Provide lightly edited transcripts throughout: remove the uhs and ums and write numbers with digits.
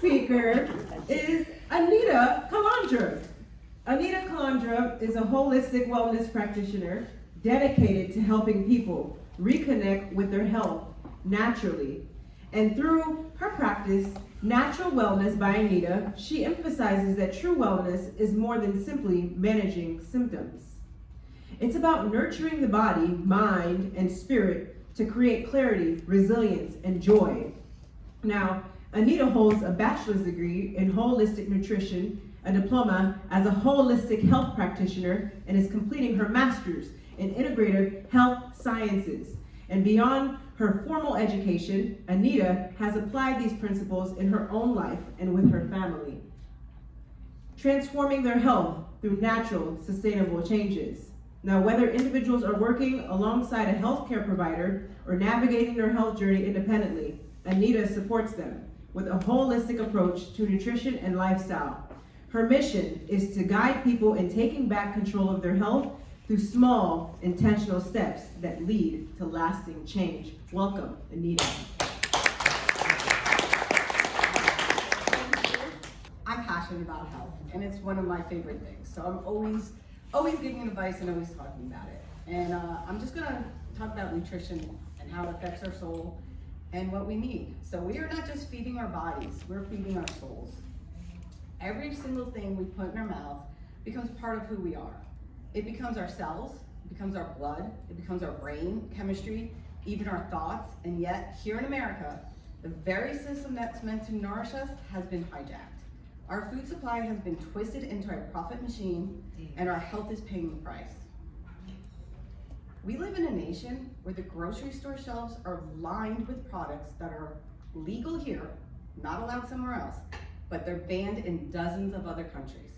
speaker is Anita Calandra. Anita Calandra is a holistic wellness practitioner dedicated to helping people reconnect with their health naturally. And through her practice, Natural Wellness by Anita, she emphasizes that true wellness is more than simply managing symptoms. It's about nurturing the body, mind, and spirit to create clarity, resilience, and joy. Now, Anita holds a bachelor's degree in holistic nutrition, a diploma as a holistic health practitioner, and is completing her master's in integrative health sciences. And beyond her formal education, Anita has applied these principles in her own life and with her family, transforming their health through natural, sustainable changes. Now, whether individuals are working alongside a healthcare provider or navigating their health journey independently, Anita supports them with a holistic approach to nutrition and lifestyle. Her mission is to guide people in taking back control of their health through small, intentional steps that lead to lasting change. Welcome, Anita. I'm passionate about health, and it's one of my favorite things. So I'm always giving advice and always talking about it. And I'm just gonna talk about nutrition and how it affects our soul and what we need. So we are not just feeding our bodies, we're feeding our souls. Every single thing we put in our mouth becomes part of who we are. It becomes our cells, it becomes our blood, it becomes our brain chemistry, even our thoughts. And yet, here in America, the very system that's meant to nourish us has been hijacked. Our food supply has been twisted into a profit machine, and our health is paying the price. We live in a nation where the grocery store shelves are lined with products that are legal here, not allowed somewhere else, but they're banned in dozens of other countries,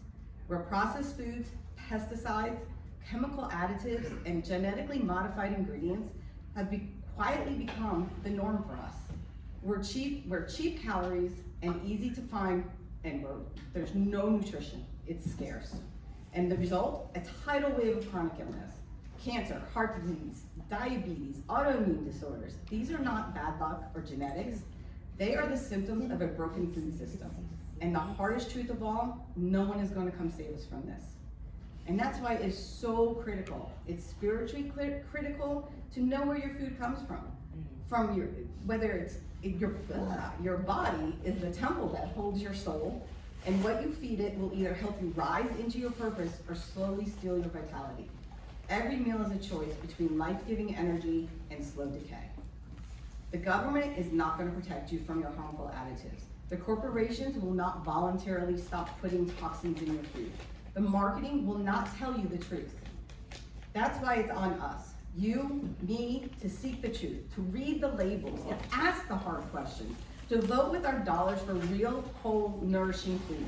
where processed foods, pesticides, chemical additives, and genetically modified ingredients have quietly become the norm for us. We're cheap calories and easy to find, and there's no nutrition. It's scarce. And the result, a tidal wave of chronic illness. Cancer, heart disease, diabetes, autoimmune disorders. These are not bad luck or genetics. They are the symptoms of a broken food system. And the hardest truth of all, no one is going to come save us from this. And that's why it's so critical. It's spiritually critical to know where your food comes from. From your, whether it's your body is the temple that holds your soul, and what you feed it will either help you rise into your purpose or slowly steal your vitality. Every meal is a choice between life-giving energy and slow decay. The government is not going to protect you from your harmful additives. The corporations will not voluntarily stop putting toxins in your food. The marketing will not tell you the truth. That's why it's on us, you, me, to seek the truth, to read the labels, to ask the hard questions, to vote with our dollars for real, whole, nourishing food.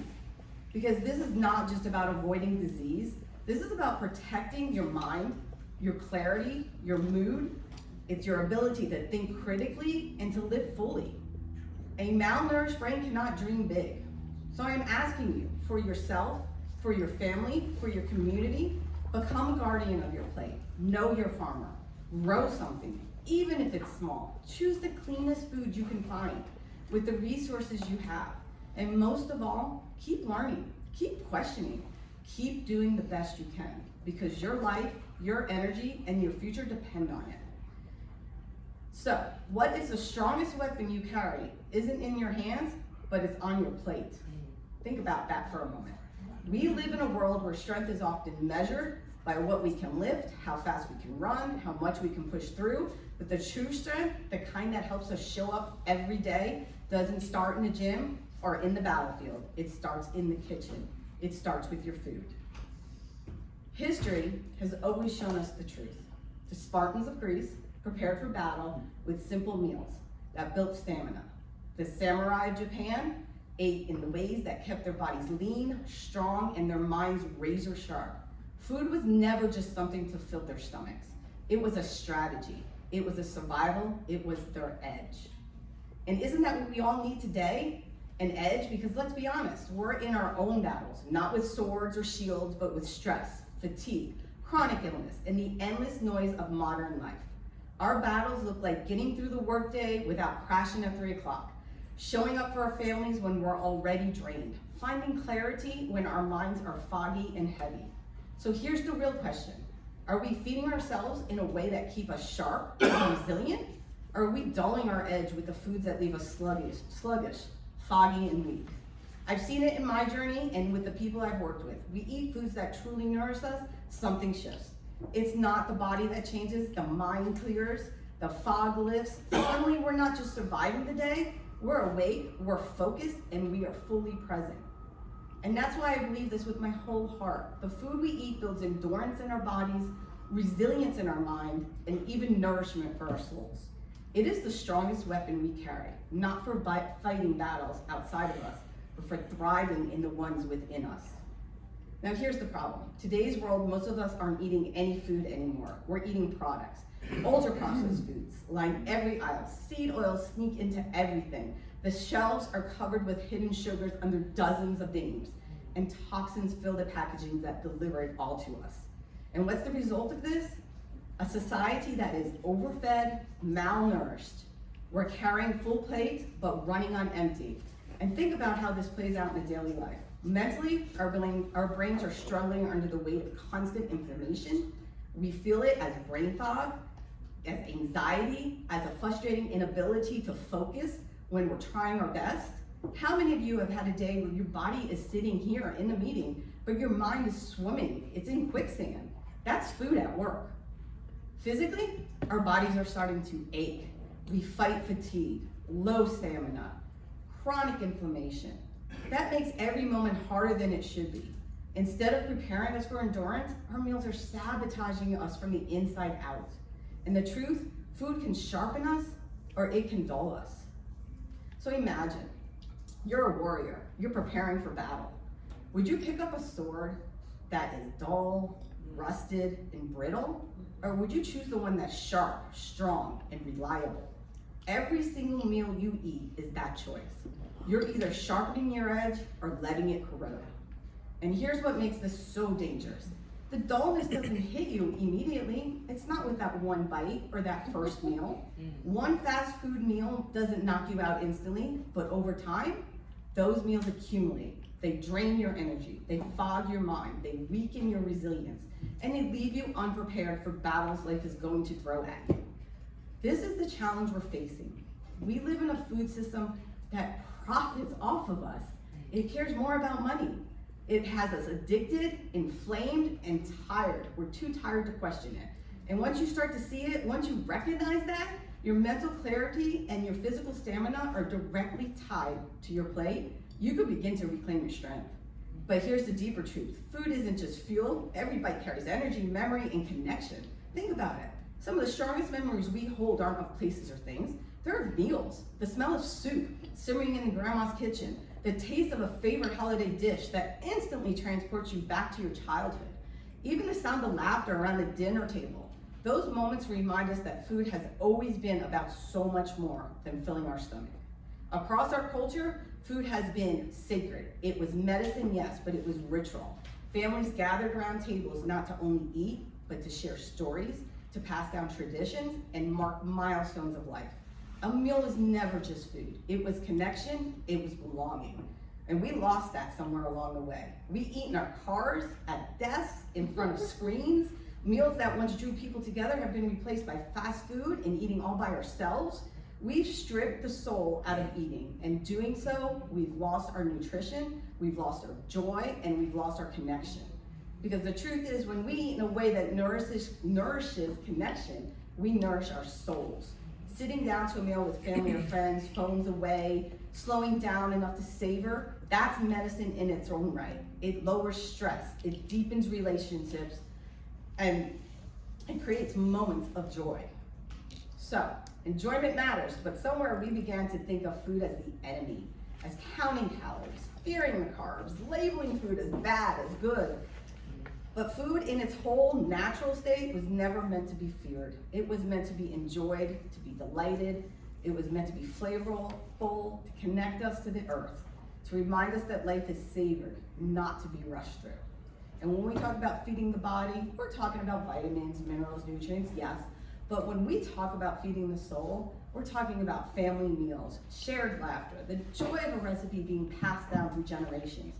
Because this is not just about avoiding disease. This is about protecting your mind, your clarity, your mood. It's your ability to think critically and to live fully. A malnourished brain cannot dream big. So I am asking you, for yourself, for your family, for your community, become a guardian of your plate. Know your farmer. Grow something, even if it's small. Choose the cleanest food you can find with the resources you have. And most of all, keep learning, keep questioning, keep doing the best you can, because your life, your energy, and your future depend on it. So, what is the strongest weapon you carry isn't in your hands, but it's on your plate. Think about that for a moment. We live in a world where strength is often measured by what we can lift, how fast we can run, how much we can push through, but the true strength, the kind that helps us show up every day, doesn't start in the gym or in the battlefield. It starts in the kitchen. It starts with your food. History has always shown us the truth. The Spartans of Greece prepared for battle with simple meals that built stamina. The samurai of Japan ate in the ways that kept their bodies lean, strong, and their minds razor sharp. Food was never just something to fill their stomachs. It was a strategy. It was a survival. It was their edge. And isn't that what we all need today? An edge? Because let's be honest, we're in our own battles, not with swords or shields, but with stress, fatigue, chronic illness, and the endless noise of modern life. Our battles look like getting through the workday without crashing at 3 o'clock, showing up for our families when we're already drained, finding clarity when our minds are foggy and heavy. So here's the real question. Are we feeding ourselves in a way that keep us sharp and resilient? Or are we dulling our edge with the foods that leave us sluggish, foggy, and weak? I've seen it in my journey and with the people I've worked with. We eat foods that truly nourish us, something shifts. It's not the body that changes, the mind clears, the fog lifts. Suddenly we're not just surviving the day, we're awake, we're focused, and we are fully present. And that's why I believe this with my whole heart. The food we eat builds endurance in our bodies, resilience in our mind, and even nourishment for our souls. It is the strongest weapon we carry, not for fighting battles outside of us, but for thriving in the ones within us. Now here's the problem. Today's world, most of us aren't eating any food anymore. We're eating products. Ultra-processed foods line every aisle. Seed oils sneak into everything. The shelves are covered with hidden sugars under dozens of names, and toxins fill the packaging that deliver it all to us. And what's the result of this? A society that is overfed, malnourished. We're carrying full plates, but running on empty. And think about how this plays out in the daily life. Mentally, our brains are struggling under the weight of constant information. We feel it as brain fog, as anxiety, as a frustrating inability to focus when we're trying our best. How many of you have had a day where your body is sitting here in the meeting, but your mind is swimming? It's in quicksand. That's food at work. Physically, our bodies are starting to ache. We fight fatigue, low stamina, chronic inflammation. That makes every moment harder than it should be. Instead of preparing us for endurance, our meals are sabotaging us from the inside out. And the truth, food can sharpen us or it can dull us. So imagine, you're a warrior, you're preparing for battle. Would you pick up a sword that is dull, rusted, and brittle? Or would you choose the one that's sharp, strong, and reliable? Every single meal you eat is that choice. You're either sharpening your edge or letting it corrode. And here's what makes this so dangerous. The dullness doesn't hit you immediately. It's not with that one bite or that first meal. One fast food meal doesn't knock you out instantly, but over time, those meals accumulate. They drain your energy, they fog your mind, they weaken your resilience, and they leave you unprepared for battles life is going to throw at you. This is the challenge we're facing. We live in a food system that profits off of us. It cares more about money. It has us addicted, inflamed, and tired. We're too tired to question it. And once you start to see it, once you recognize that, your mental clarity and your physical stamina are directly tied to your plate, you could begin to reclaim your strength. But here's the deeper truth. Food isn't just fuel. Every bite carries energy, memory, and connection. Think about it. Some of the strongest memories we hold aren't of places or things. They're of meals. The smell of soup simmering in grandma's kitchen. The taste of a favorite holiday dish that instantly transports you back to your childhood. Even the sound of laughter around the dinner table. Those moments remind us that food has always been about so much more than filling our stomach. Across our culture, food has been sacred. It was medicine, yes, but it was ritual. Families gathered around tables not to only eat, but to share stories, to pass down traditions, and mark milestones of life. A meal was never just food. It was connection, it was belonging. And we lost that somewhere along the way. We eat in our cars, at desks, in front of screens. Meals that once drew people together have been replaced by fast food and eating all by ourselves. We've stripped the soul out of eating. And doing so, we've lost our nutrition, we've lost our joy, and we've lost our connection. Because the truth is, when we eat in a way that nourishes connection, we nourish our souls. Sitting down to a meal with family or friends, phones away, slowing down enough to savor, that's medicine in its own right. It lowers stress, it deepens relationships, and it creates moments of joy. So, enjoyment matters, but somewhere we began to think of food as the enemy, as counting calories, fearing the carbs, labeling food as bad, as good. But food in its whole natural state was never meant to be feared. It was meant to be enjoyed, to be delighted. It was meant to be flavorful, to connect us to the earth, to remind us that life is savored, not to be rushed through. And when we talk about feeding the body, we're talking about vitamins, minerals, nutrients, yes. But when we talk about feeding the soul, We're talking about family meals, shared laughter, the joy of a recipe being passed down through generations,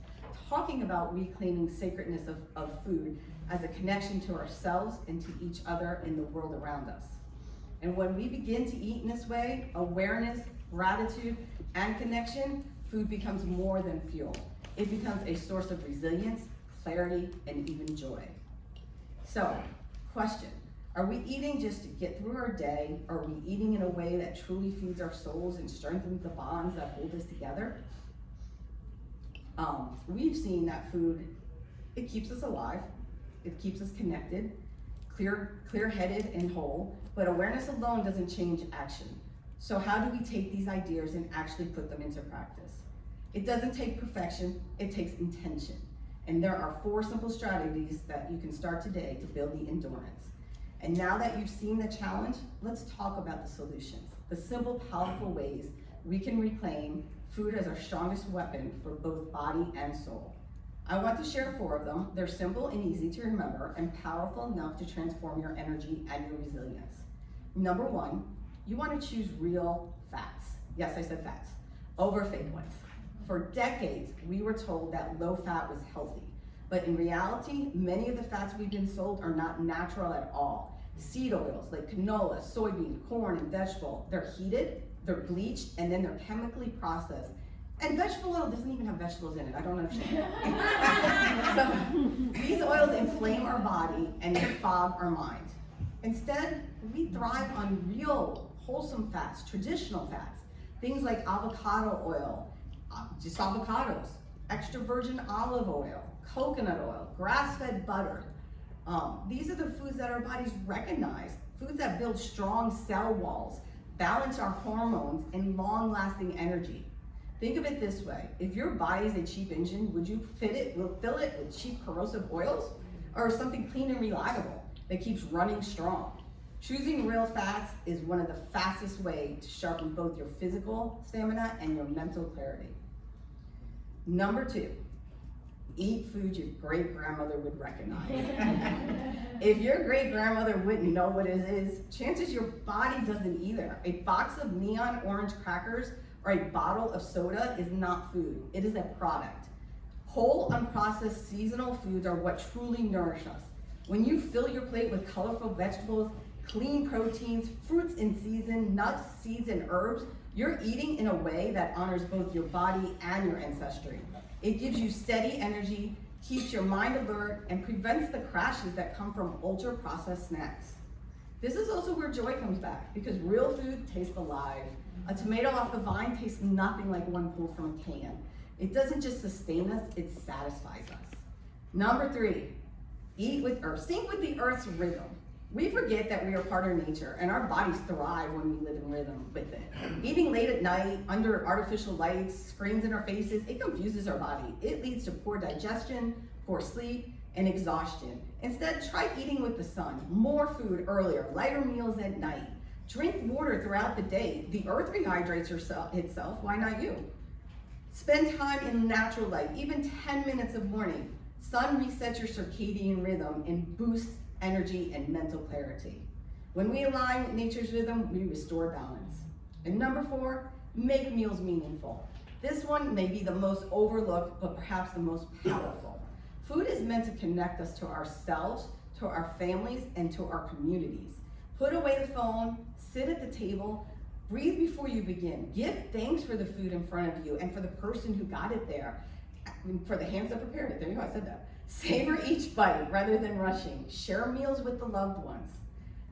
talking about reclaiming sacredness of food as a connection to ourselves and to each other in the world around us. And when we begin to eat in this way, awareness, gratitude, and connection, food becomes more than fuel. It becomes a source of resilience, clarity, and even joy. So, question, are we eating just to get through our day? Or are we eating in a way that truly feeds our souls and strengthens the bonds that hold us together? We've seen that food, it keeps us alive, it keeps us connected, clear-headed and whole, but awareness alone doesn't change action. So how do we take these ideas and actually put them into practice? It doesn't take perfection, it takes intention. And there are 4 simple strategies that you can start today to build the endurance. And now that you've seen the challenge, let's talk about the solutions, the simple, powerful ways we can reclaim food as our strongest weapon for both body and soul. I want to share 4 of them. They're simple and easy to remember and powerful enough to transform your energy and your resilience. Number 1, you want to choose real fats. Yes, I said fats, over fake ones. For decades, we were told that low fat was healthy, but in reality, many of the fats we've been sold are not natural at all. Seed oils like canola, soybean, corn, and vegetable, they're heated, they're bleached, and then they're chemically processed. And vegetable oil doesn't even have vegetables in it. I don't understand. So these oils inflame our body and they fog our mind. Instead, we thrive on real, wholesome fats, traditional fats. Things like avocado oil, just avocados, extra virgin olive oil, coconut oil, grass-fed butter. These are the foods that our bodies recognize, foods that build strong cell walls, balance our hormones, and long-lasting energy. Think of it this way, if your body is a cheap engine, would you fill it with cheap corrosive oils? Or something clean and reliable that keeps running strong? Choosing real fats is one of the fastest ways to sharpen both your physical stamina and your mental clarity. Number 2, eat food your great-grandmother would recognize. If your great-grandmother wouldn't know what it is, chances your body doesn't either. A box of neon orange crackers or a bottle of soda is not food, it is a product. Whole, unprocessed, seasonal foods are what truly nourish us. When you fill your plate with colorful vegetables, clean proteins, fruits in season, nuts, seeds, and herbs, you're eating in a way that honors both your body and your ancestry. It gives you steady energy, keeps your mind alert, and prevents the crashes that come from ultra-processed snacks. This is also where joy comes back, because real food tastes alive. A tomato off the vine tastes nothing like one pulled from a can. It doesn't just sustain us, it satisfies us. Number 3, sync with the earth's rhythm. We forget that we are part of nature and our bodies thrive when we live in rhythm with it. Eating late at night, under artificial lights, screens in our faces, it confuses our body. It leads to poor digestion, poor sleep, and exhaustion. Instead, try eating with the sun, more food earlier, lighter meals at night. Drink water throughout the day. The earth rehydrates itself, why not you? Spend time in natural light, even 10 minutes of morning. Sun resets your circadian rhythm and boosts energy and mental clarity. When we align with nature's rhythm, we restore balance. And number 4, make meals meaningful. This one may be the most overlooked, but perhaps the most powerful. Food is meant to connect us to ourselves, to our families, and to our communities. Put away the phone, sit at the table, breathe before you begin. Give thanks for the food in front of you and for the person who got it there, for the hands that prepared it. There you go, I said that. Savor each bite rather than rushing. Share meals with the loved ones.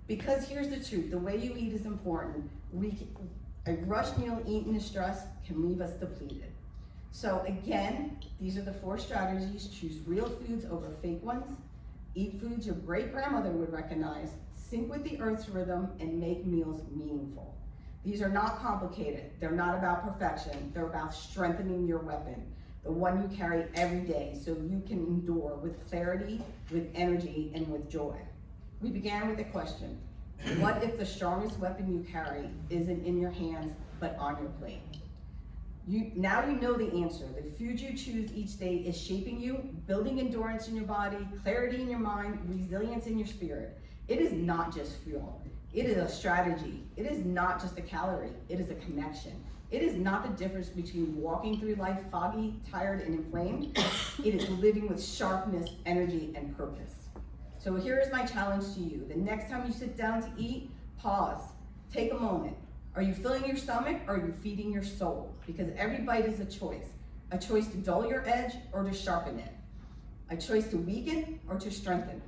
Because here's the truth, the way you eat is important. A rushed meal eaten in stress can leave us depleted. So again, these are the 4 strategies. Choose real foods over fake ones. Eat foods your great-grandmother would recognize. Sync with the earth's rhythm and make meals meaningful. These are not complicated. They're not about perfection. They're about strengthening your weapon, the one you carry every day so you can endure with clarity, with energy, and with joy. We began with a question. What if the strongest weapon you carry isn't in your hands, but on your plate? Now you know the answer. The food you choose each day is shaping you, building endurance in your body, clarity in your mind, resilience in your spirit. It is not just fuel. It is a strategy. It is not just a calorie. It is a connection. It is not the difference between walking through life foggy, tired, and inflamed. It is living with sharpness, energy, and purpose. So here is my challenge to you. The next time you sit down to eat, pause, take a moment. Are you filling your stomach or are you feeding your soul? Because every bite is a choice to dull your edge or to sharpen it, a choice to weaken or to strengthen.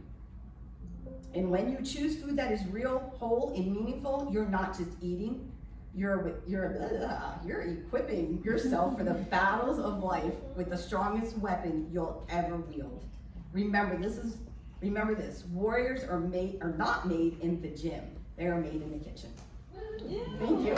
And when you choose food that is real, whole, and meaningful, you're not just eating, you're equipping yourself for the battles of life with the strongest weapon you'll ever wield. Remember this, warriors are not made in the gym, they are made in the kitchen. Thank you.